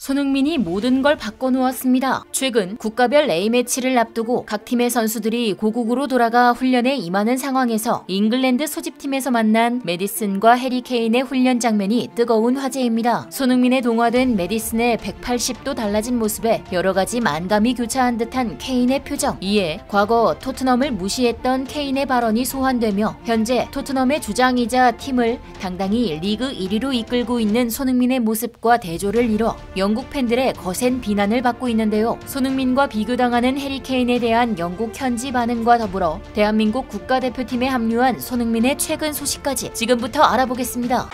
손흥민이 모든 걸 바꿔놓았습니다. 최근 국가별 A매치를 앞두고 각 팀의 선수들이 고국으로 돌아가 훈련에 임하는 상황에서 잉글랜드 소집팀에서 만난 메디슨과 해리 케인의 훈련 장면이 뜨거운 화제입니다. 손흥민에 동화된 메디슨의 180도 달라진 모습에 여러가지 만감이 교차한 듯한 케인의 표정. 이에 과거 토트넘을 무시했던 케인의 발언이 소환되며 현재 토트넘의 주장이자 팀을 당당히 리그 1위로 이끌고 있는 손흥민의 모습과 대조를 이뤄 영국 팬들의 거센 비난을 받고 있는데요. 손흥민과 비교당하는 해리 케인에 대한 영국 현지 반응과 더불어 대한민국 국가대표팀에 합류한 손흥민의 최근 소식까지 지금부터 알아보겠습니다.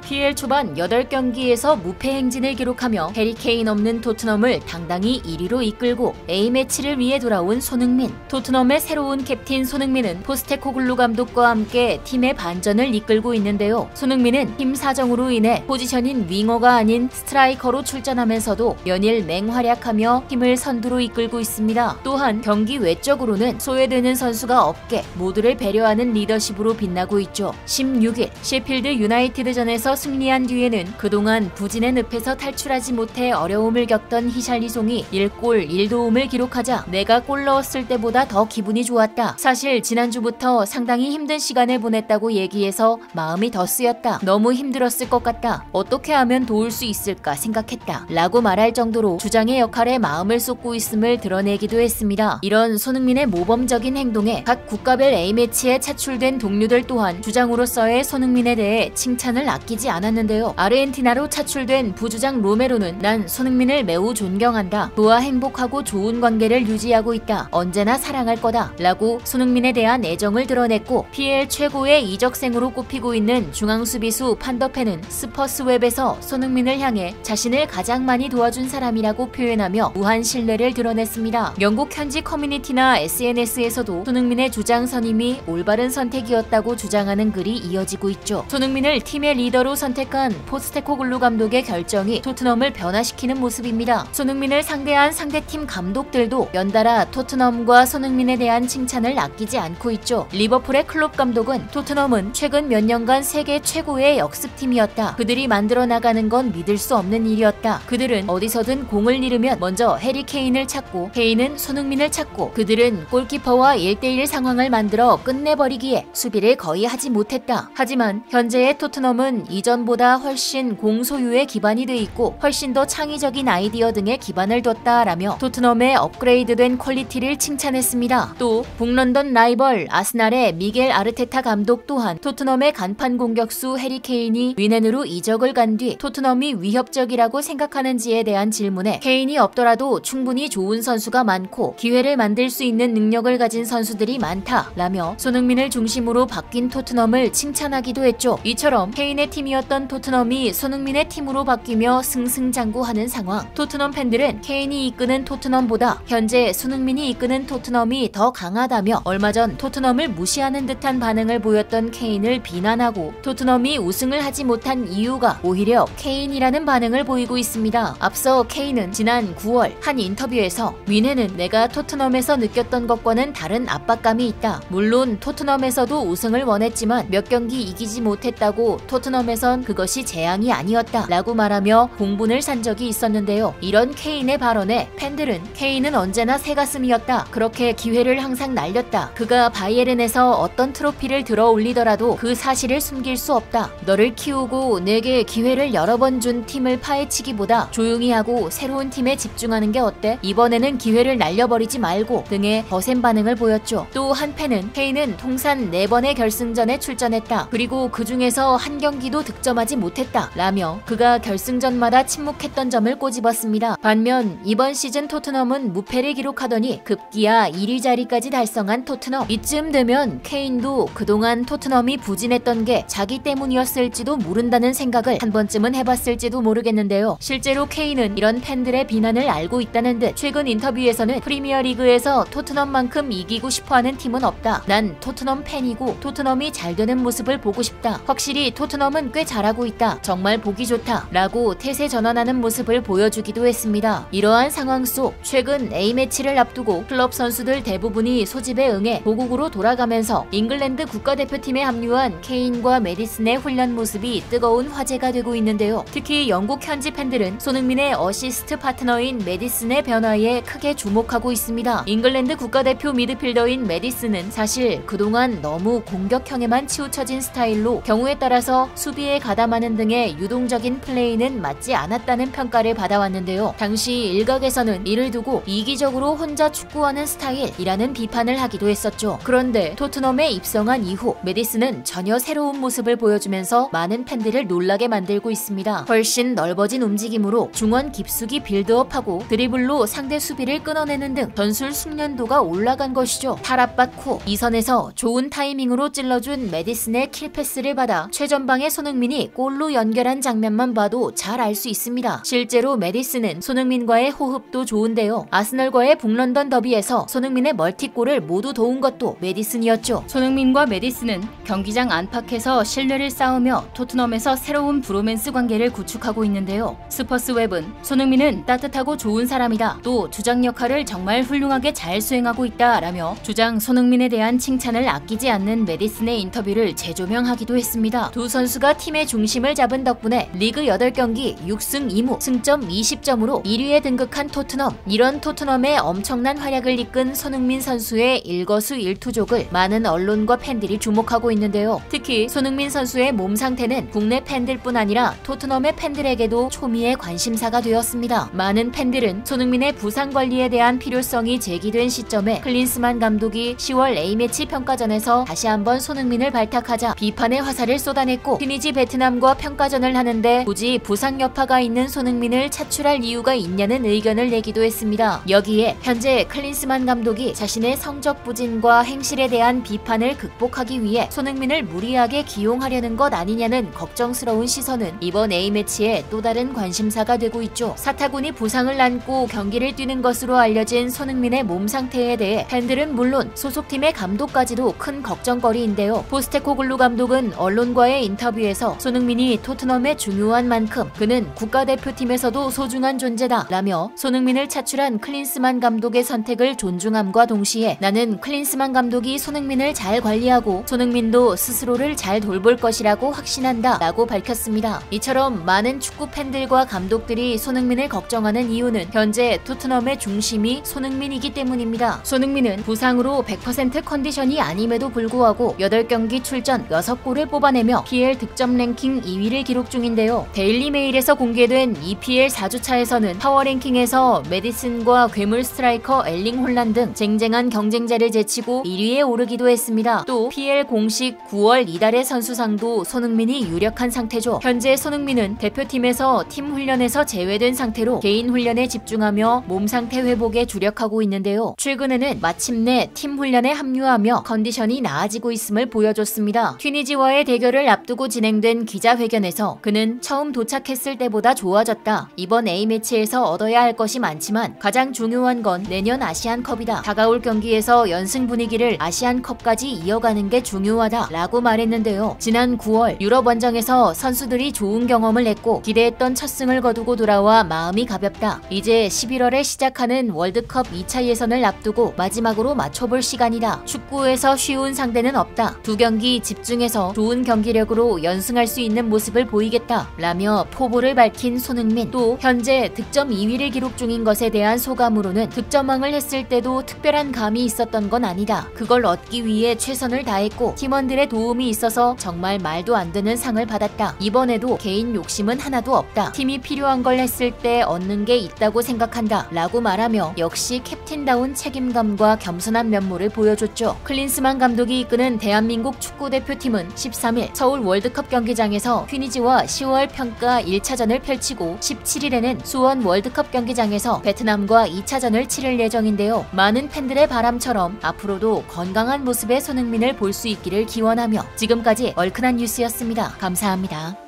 PL 초반 8경기에서 무패 행진을 기록하며 해리 케인 없는 토트넘을 당당히 1위로 이끌고 A매치를 위해 돌아온 손흥민. 토트넘의 새로운 캡틴 손흥민은 포스테코글루 감독과 함께 팀의 반전을 이끌고 있는데요. 손흥민은 팀 사정으로 인해 포지션인 윙어가 아닌 스트라이커로 출전하면서도 연일 맹활약하며 팀을 선두로 이끌고 있습니다. 또한 경기 외적으로는 소외되는 선수가 없게 모두를 배려하는 리더십으로 빛나고 있죠. 16일 셰필드 유나이티드전에서 승리한 뒤에는 그동안 부진의 늪에서 탈출하지 못해 어려움을 겪던 히샬리송이 1골 1도움을 기록하자 내가 골 넣었을 때보다 더 기분이 좋았다. 사실 지난주부터 상당히 힘든 시간을 보냈다고 얘기해서 마음이 더 쓰였다. 너무 힘들었을 것 같다. 어떻게 하면 도울 수 있을까 생각했다. 라고 말할 정도로 주장의 역할에 마음을 쏟고 있음을 드러내기도 했습니다. 이런 손흥민의 모범적인 행동에 각 국가별 A매치에 차출된 동료들 또한 주장으로서의 손흥민에 대해 칭찬을 아끼지 않았는데요. 아르헨티나로 차출된 부주장 로메로는 난 손흥민을 매우 존경한다. 그와 행복하고 좋은 관계를 유지하고 있다. 언제나 사랑할 거다. 라고 손흥민에 대한 애정을 드러냈고 PL 최고의 이적생으로 꼽히고 있는 중앙수비수 판더펜은 스퍼스웹에서 손흥민을 향해 자신을 가장 많이 도와준 사람이라고 표현하며 무한 신뢰를 드러냈습니다. 영국 현지 커뮤니티나 SNS에서도 손흥민의 주장 선임이 올바른 선택이었다고 주장하는 글이 이어지고 있죠. 손흥민을 팀의 리더로 선택한 포스테코글루 감독의 결정이 토트넘을 변화시키는 모습입니다. 손흥민을 상대한 상대팀 감독들도 연달아 토트넘과 손흥민에 대한 칭찬을 아끼지 않고 있죠. 리버풀의 클롭 감독은 토트넘은 최근 몇 년간 세계 최고의 역습팀이었다. 그들이 만들어 나가는 건 믿을 수 없는 일이었다. 그들은 어디서든 공을 잃으면 먼저 해리 케인을 찾고 케인은 손흥민을 찾고 그들은 골키퍼와 1대1 상황을 만들어 끝내버리기에 수비를 거의 하지 못했다. 하지만 현재의 토트넘은 이전보다 훨씬 공소유에 기반이 돼 있고 훨씬 더 창의적인 아이디어 등에 기반을 뒀다라며 토트넘의 업그레이드된 퀄리티를 칭찬했습니다. 또 북런던 라이벌 아스날의 미겔 아르테타 감독 또한 토트넘의 간판 공격수 해리 케인이 뮌헨으로 이적을 간 뒤 토트넘이 위협적이라고 생각하는지에 대한 질문에 케인이 없더라도 충분히 좋은 선수가 많고 기회를 만들 수 있는 능력을 가진 선수들이 많다라며 손흥민을 중심으로 바뀐 토트넘을 칭찬하기도 했죠. 이처럼 케인의 팀이었던 토트넘이 손흥민의 팀으로 바뀌며 승승장구하는 상황. 토트넘 팬들은 케인이 이끄는 토트넘보다 현재 손흥민이 이끄는 토트넘이 더 강하다며 얼마 전 토트넘을 무시하는 듯한 반응을 보였던 케인을 비난하고 토트넘이 우승을 하지 못한 이유가 오히려 케인이라는 반응을 보이고 있습니다. 앞서 케인은 지난 9월 한 인터뷰에서 뮌헨은 내가 토트넘에서 느꼈던 것과는 다른 압박감이 있다. 물론 토트넘에서도 우승을 원했지만 몇 경기 이기지 못했다고 토트넘에선 그것이 재앙이 아니었다 라고 말하며 공분을 산 적이 있었는데요. 이런 케인의 발언에 팬들은 케인은 언제나 새가슴이었다. 그렇게 기회를 항상 날렸다. 그가 바이에른에서 어떤 트로피를 들어 올리더라도 그 사실을 숨길 수 없다. 너를 키우고 내게 기회를 여러 번 준 팀을 파헤치기보다 조용히 하고 새로운 팀에 집중하는 게 어때? 이번에는 기회를 날려버리지 말고 등의 거센 반응을 보였죠. 또 한 팬은 케인은 통산 4번의 결승전에 출전했다. 그리고 그 중에서 한 경기도 득점하지 못했다 라며 그가 결승전마다 침묵했던 점을 꼬집었습니다. 반면 이번 시즌 토트넘은 무패를 기록하더니 급기야 1위 자리까지 달성한 토트넘. 이쯤 되면 케인도 그동안 토트넘이 부진했던 게 자기 때문이었을지도 모른다는 생각을 한 번쯤은 해봤을지도 모르겠는데요. 실제로 케인은 이런 팬들의 비난을 알고 있다는 듯 최근 인터뷰에서는 프리미어리그에서 토트넘만큼 이기고 싶어하는 팀은 없다. 난 토트넘 팬이고 토트넘이 잘 되는 모습을 보고 싶다. 확실히 토트넘은 꽤 잘하고 있다. 정말 보기 좋다. 라고 태세 전환하는 모습을 보여주기도 했습니다. 이러한 상황 속 최근 A매치를 앞두고 클럽 선수들 대부분이 소집에 응해 고국으로 돌아가면서 잉글랜드 국가대표팀에 합류한 케인과 메디슨의 훈련 모습이 뜨거운 화제가 되고 있는데요. 특히 영국 현지 팬들은 손흥민의 어시스트 파트너인 메디슨의 변화에 크게 주목하고 있습니다. 잉글랜드 국가대표 미드필더인 메디슨은 사실 그동안 너무 공격형에만 치우쳐진 스타일로 경우에 따라서 수비에 가담하는 등의 유동적인 플레이는 맞지 않았다는 평가를 받아왔는데요. 당시 일각에서는 이를 두고 이기적으로 혼자 축구하는 스타일이라는 비판을 하기도 했었죠. 그런데 토트넘에 입성한 이후 메디슨은 전혀 새로운 모습을 보여주면서 많은 팬들을 놀라게 만들고 있습니다. 훨씬 넓어진 움직임으로 중원 깊숙이 빌드업하고 드리블로 상대 수비를 끊어내는 등 전술 숙련도가 올라간 것이죠. 탈압박 후 이선에서 좋은 타이밍으로 찔러준 메디슨의 킬패스를 받아 최전방의 손흥민이 골로 연결한 장면만 봐도 잘 알 수 있습니다. 실제로 메디슨은 손흥민과의 호흡도 좋은데요. 아스널과의 북런던 더비에서 손흥민의 멀티골을 모두 도운 것도 메디슨이었죠. 손흥민과 메디슨은 경기장 안팎에서 신뢰를 쌓으며 토트넘에서 새로운 브로맨스 관계를 구축하고 있는데요. 스퍼스웹은 손흥민은 따뜻하고 좋은 사람이다. 또 주장 역할을 정말 훌륭하게 잘 수행하고 있다 라며 주장 손흥민에 대한 칭찬을 아끼지 않는 메디슨의 인터뷰를 재조명하기도 했습니다. 두 선수가 팀의 중심을 잡은 덕분에 리그 8경기 6승 2무 승점 20점으로 1위에 등극한 토트넘. 이런 토트넘의 엄청난 활약을 이끈 손흥민 선수의 일거수일투족을 많은 언론과 팬들이 주목하고 있는데요. 특히 손흥민 선수의 몸 상태는 국내 팬들뿐 아니라 토트넘의 팬들에게도 초미의 관심사가 되었습니다. 많은 팬들은 손흥민의 부상 관리에 대한 필요성이 제기된 시점에 클린스만 감독이 10월 A매치 평가전에서 다시 한번 손흥민을 발탁하자 비판의 화살을 쏟아냈고 튀니지 베트남과 평가전을 하는데 굳이 부상 여파가 있는 손흥민을 차출할 이유가 있냐는 의견을 내기도 했습니다. 여기에 현재 클린스만 감독이 자신의 성적 부진과 행실에 대한 비판을 극복하기 위해 손흥민을 무리하게 기용하려는 것 아니냐는 걱정스러운 시선은 이번 A매치에 또 다른 관심사가 되고 있죠. 사타구니 부상을 안고 경기를 뛰는 것으로 알려진 손흥민의 몸 상태에 대해 팬들은 물론 소속팀의 감독까지도 큰 걱정거리인데요. 포스테코글루 감독은 언론과의 인터뷰에서 손흥민이 토트넘에 중요한 만큼 그는 국가대표팀에서도 소중한 존재다 라며 손흥민을 차출한 클린스만 감독의 선택을 존중함과 동시에 나는 클린스만 감독이 손흥민을 잘 관리하고 손흥민도 스스로를 잘 돌볼 것이라고 확신한다 라고 밝혔습니다. 이처럼 많은 축구 팬들과 감독들이 손흥민을 걱정하는 이유는 현재 토트넘의 중심이 손흥민이기 때문입니다. 손흥민은 부상으로 100% 컨디션이 아님에도 불구하고 8경기 출전 6골을 뽑아내며 PL 득점 랭킹 2위를 기록 중인데요. 데일리메일에서 공개된 EPL 4주차에서는 파워랭킹에서 메디슨과 괴물 스트라이커 엘링 홀란 등 쟁쟁한 경쟁자를 제치고 1위에 오르기도 했습니다. 또 PL 공식 9월 이달의 선수상도 손흥민이 유력한 상태죠. 현재 손흥민은 대표팀에서 팀 훈련에서 제외된 상태로 개인 훈련에 집중하며 몸 상태 회복에 주력하고 있는데요. 최근에는 마침내 팀 훈련에 합류하며 컨디션이 나아지고 있음을 보여줬습니다. 튀니지와의 대결을 앞두고 진행된 기자회견에서 그는 처음 도착했을 때보다 좋아졌다. 이번 A매치에서 얻어야 할 것이 많지만 가장 중요한 건 내년 아시안컵이다. 다가올 경기에서 연승 분위기를 아시안컵까지 이어가는 게 중요하다 라고 말했는데요. 지난 9월 유럽 원정에서 선수들이 좋은 경험을 했고 기대했던 첫 승을 거두고 돌아와 마음이 가볍다. 이제 11월에 시작하는 월드컵 2차 예선을 앞두고 마지막으로 맞춰볼 시간이다. 축구에서 쉬운 상대는 없다. 두 경기 집중해서 좋은 경기력으로 연승할 수 있는 모습을 보이겠다 라며 포부를 밝힌 손흥민. 또 현재 득점 2위를 기록 중인 것에 대한 소감으로는 득점왕을 했을 때도 특별한 감이 있었던 건 아니다. 그걸 얻기 위해 최선을 다했고 팀원들의 도움이 있어서 정말 말도 안 되는 상을 받았다. 이번에도 개인 욕심은 하나도 없다. 팀이 필요한 걸 했을 때 얻는 게 있다고 생각한다 라고 말하며 역시 캡틴다운 책임감과 겸손한 면모를 보여줬죠. 클린스만 감독이 이끄는 대한민국 축구대표팀은 13일 서울 월드컵 경기장에서 튀니지와 10월 평가 1차전을 펼치고 17일에는 수원 월드컵 경기장에서 베트남과 2차전을 치를 예정인데요. 많은 팬들의 바람처럼 앞으로도 건강한 모습의 손흥민을 볼 수 있기를 기원하며 지금까지 얼큰한 뉴스였습니다. 감사합니다.